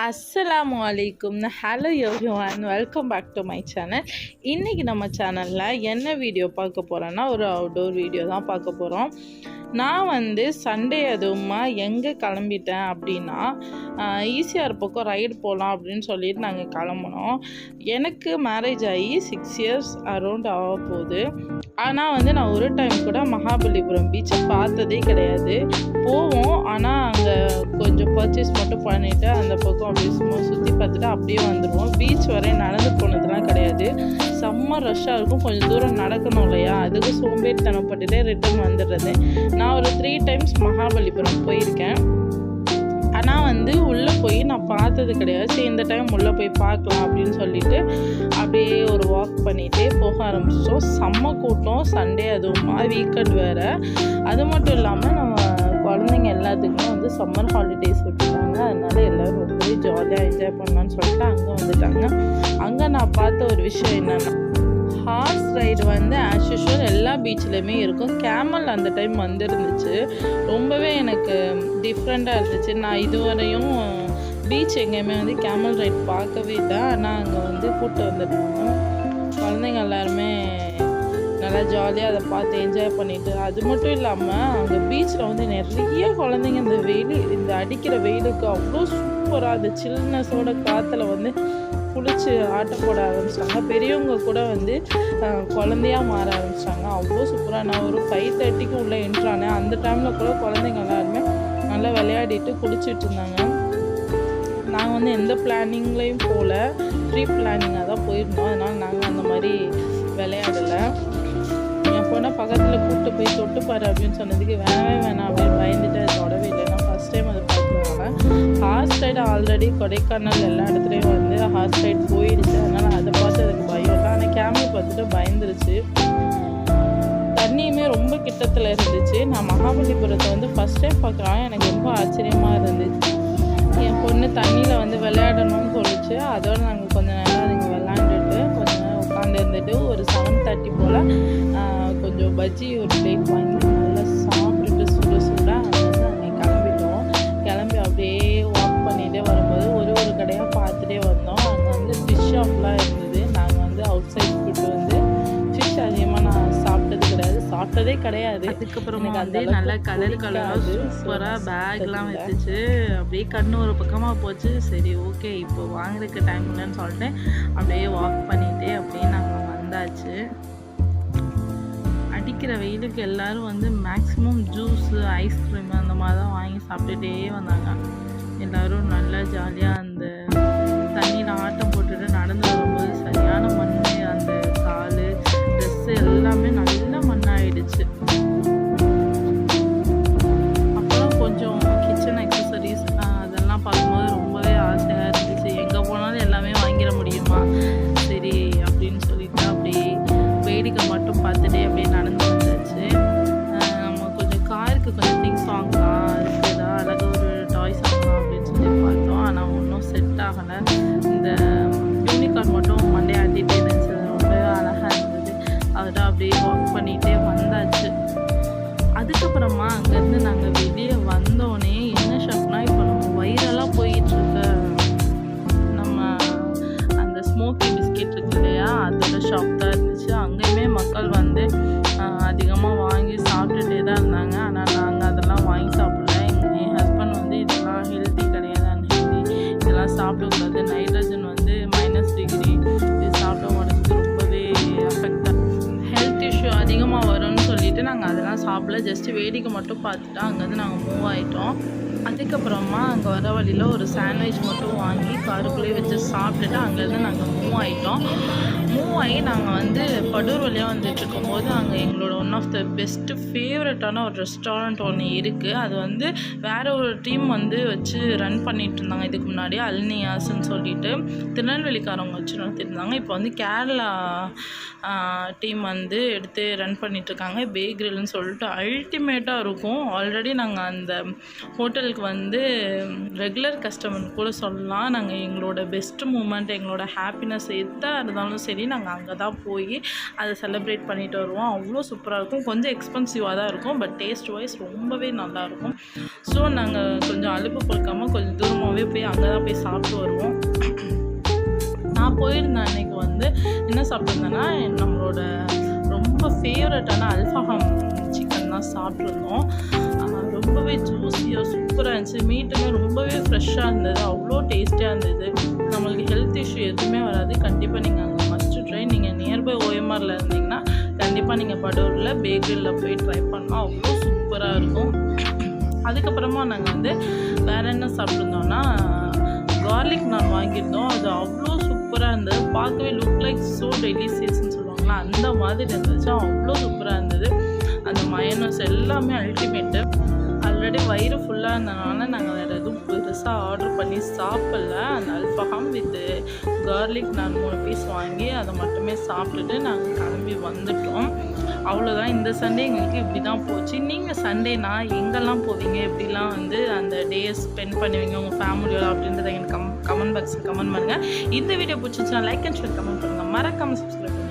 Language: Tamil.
அஸ்ஸலாமு அலைக்கும். Hello everyone, welcome back to my channel. இன்றைக்கி நம்ம சேனலில் என்ன வீடியோ பார்க்க போகிறோன்னா, ஒரு அவுட்டோர் வீடியோ தான் பார்க்க போகிறோம். நான் சண்டே அதுவுமா எங்கே கிளம்பிட்டேன் அப்படின்னா, ஈசிஆர் பக்கம் ரைடு போகலாம் அப்படின்னு சொல்லிட்டு நாங்கள் கிளம்புனோம். எனக்கு மேரேஜ் ஆகி 6 இயர்ஸ் அரௌண்ட் ஆக போகுது. ஆனால் நான் ஒரு டைம் கூட மகாபலிபுரம் பீச்சை பார்த்ததே கிடையாது. போவோம், ஆனால் அங்கே கொஞ்சம் பர்ச்சேஸ் மட்டும் பண்ணிவிட்டு அந்த பக்கம் அப்படியே சும்மா சுற்றி பார்த்துட்டு அப்படியே வந்துடுவோம். பீச் வரை நடந்து போனதுலாம் கிடையாது. செம்ம ரஷ்ஷாக இருக்கும், கொஞ்சம் தூரம் நடக்கணும் இல்லையா, அதுக்கு சோம்பேறித்தனப்பட்டுட்டே ரிட்டர்ன் வந்துடுறது. நான் ஒரு 3 டைம்ஸ் மகாபலிபுரம் போயிருக்கேன். ஆனால் உள்ளே போய் நான் பார்த்தது கிடையாது. சரி, இந்த டைம் உள்ளே போய் பார்க்கலாம் அப்படின்னு சொல்லிட்டு அப்படியே ஒரு வாக் பண்ணிகிட்டே போக ஆரம்பிச்சிட்டோம். செம்ம கூட்டம், சண்டே அதுவுமா வீக்கெண்ட் வேறு. அது மட்டும் இல்லாமல் நம்ம குழந்தைங்க எல்லாத்துக்குமே சம்மர் ஹாலிடேஸ் விட்டுட்டாங்க. அதனால எல்லோரும் ரொம்பவே ஜாலியாக என்ஜாய் பண்ணலான்னு சொல்லிட்டு அங்கே வந்துட்டாங்க. அங்கே நான் பார்த்த ஒரு விஷயம் என்னென்னா, ஹார்ஸ் ரைடு ஆஸ் யூஷுவல் எல்லா பீச்லேயுமே இருக்கும். கேமல் அந்த டைம் வந்துருந்துச்சு. ரொம்பவே எனக்கு டிஃப்ரெண்ட்டாக இருந்துச்சு. நான் இதுவரையும் பீச் எங்கேயுமே கேமல் ரைட் பார்க்கவே இல்லை. ஆனால் அங்கே கூப்பிட்டு வந்துட்டாங்க. குழந்தைங்க எல்லாருமே நல்லா ஜாலியாக அதை பார்த்து என்ஜாய் பண்ணிவிட்டு, அது மட்டும் இல்லாமல் அங்கே பீச்சில் நிறைய குழந்தைங்க இந்த அடிக்கிற வெயிலுக்கு அவ்வளோ சூப்பராக அந்த சில்னஸோட காற்றுல குளிச்சு ஆட்டம் போட ஆரம்பிச்சிட்டாங்க. பெரியவங்க கூட குழந்தையாக மாற ஆரம்பிச்சிட்டாங்க. அவ்வளோ சூப்பராக. நான் ஒரு 5:30க்கு உள்ளே என்ட்ரானேன். அந்த டைமில் கூட குழந்தைங்க எல்லாருமே நல்லா விளையாடிட்டு குளிச்சுட்டு இருந்தாங்க. நாங்கள் எந்த பிளானிங்லேயும் போகல, ப்ரீ பிளானிங்காக தான் போயிருந்தோம். அதனால் நாங்கள் அந்த மாதிரி விளையாடலை. என் பொண்ணை பக்கத்தில் கூப்பிட்டு போய் தொட்டுப்பாரு அப்படின்னு சொன்னதுக்கு வேணாம் அப்படின்னு பயந்துட்டு அது தொடவே இல்லை. நான் ஃபஸ்ட் டைம் அதை பார்த்துருவாங்க. ஹார்ஸ் ரைடு ஆல்ரெடி கொடைக்கானல் எல்லா இடத்துலையும் ஹார்ஸ் ரைடு போயிடுச்சு. அதனால் அதை பார்த்து அதுக்கு பயம் இல்லை. ஆனால் கேமல் பார்த்துட்டு பயந்துருச்சு. தண்ணியுமே ரொம்ப கிட்டத்தில் இருந்துச்சு. நான் மகாபலிபுரத்தை ஃபஸ்ட் டைம் பார்க்குறாங்க. எனக்கு ரொம்ப ஆச்சரியமாக இருந்துச்சு. என் பொண்ணு தண்ணியில் விளையாடணும்னு சொல்லிச்சு. அதோடு நாங்கள் கொஞ்சம் நேரம் அதுங்க விளையாண்டுட்டு கொஞ்சம் நேரம் உட்காந்து இருந்துட்டு ஒரு 7:30 போல் கொஞ்சம் பஜ்ஜி ஒரு பிளேட் வாங்கி நல்லா சாப்பிட்டுட்டு சுடாக நாங்கள் கிளம்பிட்டோம். கிளம்பி அப்படியே வாக் பண்ணிகிட்டே வரும்போது ஒரு கடையாக பார்த்துட்டே வந்தோம். அங்கே ஃபிஷ் ஷாப்லாம் இருந்தது. நாங்கள் அவுட் சைட் ஃபுட்டு ஃபிஷ் அதிகமாக நான் சாப்பிட்டதே கிடையாது. அதுக்கப்புறம் நல்லா கலராக சூப்பராக பேக்லாம் வச்சுச்சு. அப்படியே கண்ணு ஒரு பக்கமாக போச்சு. சரி, ஓகே, இப்போ வாங்குறதுக்கு டைம் இல்லைன்னு சொல்லிட்டு அப்படியே வாக் பண்ணிகிட்டே அப்படியே நாங்கள் வந்தாச்சு. அடிக்கிற வெயிலுக்கு எல்லோரும் மேக்ஸிமம் ஜூஸு, ஐஸ்கிரீமு அந்த மாதிரி தான் வாங்கி சாப்பிட்டுட்டே வந்தாங்க. எல்லோரும் நல்லா ஜாலியாக அந்த தண்ணியில் ஆட்டம் போட்டுட்டு நடந்து வரும்போது சரியான மண், அந்த கால், ட்ரெஸ்ஸு எல்லாமே நல்ல மண்ணாயிடுச்சு. அப்புறம் கொஞ்சம் கிச்சன் எக்ஸசரிஸ் அதெல்லாம் பார்க்கும்போது ரொம்பவே ஆசையாக இருந்துச்சு. எங்கே போனாலும் எல்லாமே வாங்கிட முடியுமா, சரி அப்படின்னு சொல்லிட்டு அப்படியே வேடிக்கை மட்டும் பார்த்துட்டே அப்படியே நடந்து வந்தாச்சு. நம்ம கொஞ்சம் காருக்கு கொஞ்சம் திங்ஸ் வாங்கலாம், இருக்குதா அழகாக ஒரு டாய்ஸ் வாங்கலாம் அப்படின்னு சொல்லி பார்த்தோம். ஆனால் ஒன்றும் செட் ஆகலை. இந்த யூனிகார்ன் மட்டும் மண்டே ஆட்டிகிட்டே இருந்துச்சு. ரொம்பவே அழகாக இருந்தது. அதோட அப்படியே வாக் பண்ணிகிட்டே வந்தாச்சு. அதுக்கப்புறமா அங்கேருந்து நாங்கள் வெளியே வந்தோடனே என்ன ஷாப்னால், இப்போ நம்ம வைரலாக போயிட்டுருக்க நம்ம அந்த ஸ்மோக்கி பிஸ்கெட் இருக்கு இல்லையா, அதோட ஷாப் தான் இருந்துச்சு. அங்கேயுமே மக்கள் அதிகமாக வாங்கி சாப்பிட்டுட்டே தான் இருந்தாங்க. ஆனால் நாங்கள் அதெல்லாம் வாங்கி சாப்பிடல. என் ஹஸ்பண்ட் இதெல்லாம் ஹெல்த்தி கிடையாது, அன்ஹெல்தி, இதெல்லாம் சாப்பிடக்கூடாது, நைட்ரஜன் -டிகிரி, இது சாப்பிட்ட உடம்புக்கு ரொம்பவே அஃபெக்ட், ஹெல்த் இஷ்யூ அதிகமாக வரும்னு சொல்லிட்டு நாங்கள் அதெல்லாம் சாப்பிடல. ஜஸ்ட்டு வேடிக்கை மட்டும் பார்த்துட்டு அங்கேருந்து நாங்கள் மூவ் ஆகிட்டோம். அதுக்கப்புறமா அங்கே வர வழியில் ஒரு சாண்ட்விச் மட்டும் வாங்கி காருக்குள்ளேயே வச்சு சாப்பிட்டுட்டு அங்கேருந்து நாங்கள் மூவ் ஆகிட்டோம். மூவ் ஆகி நாங்கள் படூர் வழியாக வந்துட்டுருக்கும்போது அங்கே எங்களோட ஒன் ஆஃப் த பெஸ்ட்டு ஃபேவரட்டான ஒரு ரெஸ்டாரண்ட் ஒன்று இருக்குது. அது வேறு ஒரு டீம் வச்சு ரன் பண்ணிகிட்டு இருந்தாங்க. இதுக்கு முன்னாடி அல்னியாஸ்ன்னு சொல்லிட்டு திருநெல்வேலிக்காரவங்க வச்சு நடத்திருந்தாங்க. இப்போ கேரளா டீம் எடுத்து ரன் பண்ணிகிட்ருக்காங்க. பே கிரில்னு சொல்லிட்டு அல்டிமேட்டாக இருக்கும். ஆல்ரெடி நாங்கள் அந்த ஹோட்டலில் எங்களுக்கு வந்து ரெகுலர் கஸ்டமர்னு கூட சொல்லலாம். நாங்கள் எங்களோட பெஸ்ட் மூமெண்ட், எங்களோட ஹாப்பினஸ் எதாக இருந்தாலும் சரி, நாங்கள் அங்கே தான் போய் அதை செலிப்ரேட் பண்ணிட்டு வருவோம். அவ்வளோ சூப்பராக இருக்கும். கொஞ்சம் எக்ஸ்பென்சிவாக தான் இருக்கும், பட் டேஸ்ட் வைஸ் ரொம்பவே நல்லாயிருக்கும். ஸோ நாங்கள் கொஞ்சம் அலுப்பு பொறுக்காமல் கொஞ்சம் தூரமாகவே போய் அங்கே தான் போய் சாப்பிட்டு வருவோம். நான் போயிருந்தேன் அன்றைக்கி வந்து என்ன சாப்பிட்ருந்தேன்னா, நம்மளோட ரொம்ப ஃபேவரட்டான அல்ஃபாஹாம் சிக்கன் தான் சாப்பிட்ருந்தோம். ரொம்பவே ஜூஸியாக சூப்பராக இருந்துச்சு. மீட்டுமே ரொம்பவே ஃப்ரெஷ்ஷாக இருந்தது. அவ்வளோ டேஸ்டியாக இருந்தது. நம்மளுக்கு ஹெல்த் இஷ்யூ எதுவுமே வராது. கண்டிப்பாக நீங்கள் அங்கே மஸ்ட்டு ட்ரை. நீங்கள் நியர்பை ஓஎம்ஆரில் இருந்தீங்கன்னா கண்டிப்பாக நீங்கள் படூரில் பேக்கரியில் போய் ட்ரை பண்ணலாம். அவ்வளோ சூப்பராக இருக்கும். அதுக்கப்புறமா நாங்கள் வந்து வேறு என்ன சாப்பிட்ருந்தோம்னா, கார்லிக் நான் வாங்கியிருந்தோம். அது அவ்வளோ சூப்பராக இருந்தது. பார்க்கவே லுக் லைக் ஸோ டெலிசியஸ்ன்னு சொல்லுவாங்களா, அந்த மாதிரி இருந்துச்சு. அவ்வளோ சூப்பராக இருந்தது. அந்த மயோனைஸ் எல்லாமே அல்டிமேட்டு. ஆல்ரெடி வயிறு ஃபுல்லாக இருந்தனால நாங்கள் வேறு எதுவும் பெருசாக ஆர்டர் பண்ணி சாப்பிடல. அந்த அல்ஃபாஹாம் வித் கார்லிக் நான் 3 பீஸ் வாங்கி அதை மட்டுமே சாப்பிட்டுட்டு நாங்கள் கிளம்பி வந்துட்டோம். அவ்வளோதான். இந்த சண்டே எங்களுக்கு இப்படி தான் போச்சு. நீங்கள் சண்டேனா எங்கெல்லாம் போவீங்க, எப்படிலாம் வந்து அந்த டேயை ஸ்பெண்ட் பண்ணுவீங்க உங்கள் ஃபேமிலியோட அப்படின்றத எனக்கு கமெண்ட் பாக்ஸில் கமெண்ட் பண்ணுங்கள். இந்த வீடியோ பிடிச்சிச்சுன்னா லைக் அண்ட் ஷேர் கமெண்ட் பண்ணுங்கள். மறக்காமல் சப்ஸ்கிரைப் பண்ணுங்கள்.